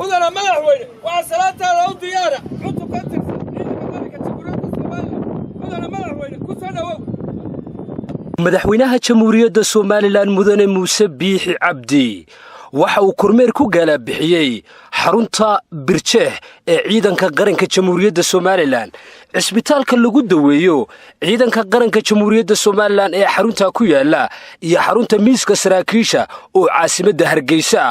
مدن مدحوينه وعسلامته لو دياره عطوا كتر مدن مدحوينه كسنه madaxweynaha jamhuuriyadda Soomaaliland mudane Muuse Biixi Cabdi waxa uu kormeer ku galabixiyay xarunta Birjeex ee ciidanka qaranka jamhuuriyadda Soomaaliland isbitaalka lagu daweeyo ciidanka qaranka jamhuuriyadda Soomaaliland ee xarunta ku yaala iyo xarunta miiska saraakiisha oo caasimadda Hargeysa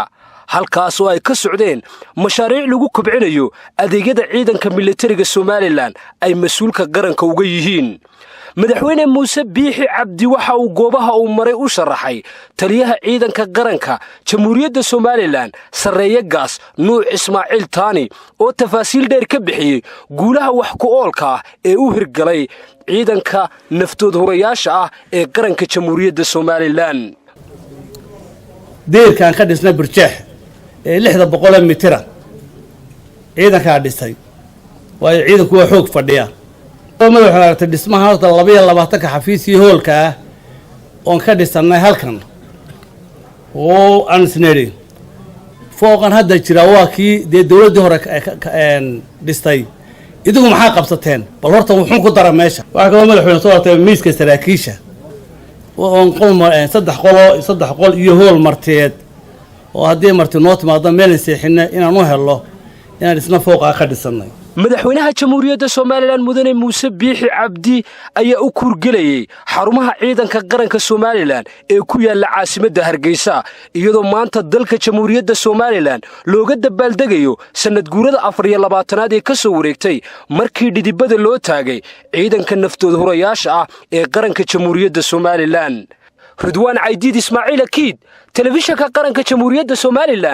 halkaas oo ay ka socdeen mashaariic lagu kobcinayo adeegyada ciidanka militariga Soomaaliland ay mas'uulka qaranka uga yihiin madaxweyne Muuse Biixi Cabdi waxa uu goobaha uu maray u sharaxay taliyaha ciidanka qaranka jamhuuriyadda Soomaaliland sareeye gaas Nuux Ismaaciil Taani oo tafaasiil dheer ka bixiyay guulaha wax ku oolka ee u hirgalay ciidanka naftood horeyaasha ah ee qaranka jamhuuriyadda Soomaaliland deerkan ka dhisna Birjeex ee 600 mitir ciidanka dhisay waa ciidanku waa xoog fadhiya madaxweynaha dhismaha horta 22 xafiis hoolka oo ka dhisanay halkan oo aan isneeri fooqan hadda jira waa kii dawladda hore dhistay idigu maxaa qabsateen bal horta wuxuu ku dara meesha waxa kale madaxweynaha soo watay miiska saraakiisha oo saddex qol iyo hool marteed oo hadii marti noo timaado meel seexina inaan u helo inaan isna fooqa ka dhisanay madaxweynaha jamhuuriyadda Soomaaliland mudane Muuse Biixi Cabdi ayaa u kurgelayay xarumaha ciidanka qaranka Soomaaliland ee ku yaala caasimadda Hargeysa iyadoo maanta dalka jamhuuriyadda Soomaaliland looga dabaaldegayo sanad guurada 24aad ee ka soo wareegtay markii dhidibada loo taagay ciidanka naftood horeyaasha ah ee qaranka jamhuuriyadda Soomaaliland Ridwaan Caydiid Ismaaciil Akiid telefishinka qaranka jamhuuriyadda Soomaaliland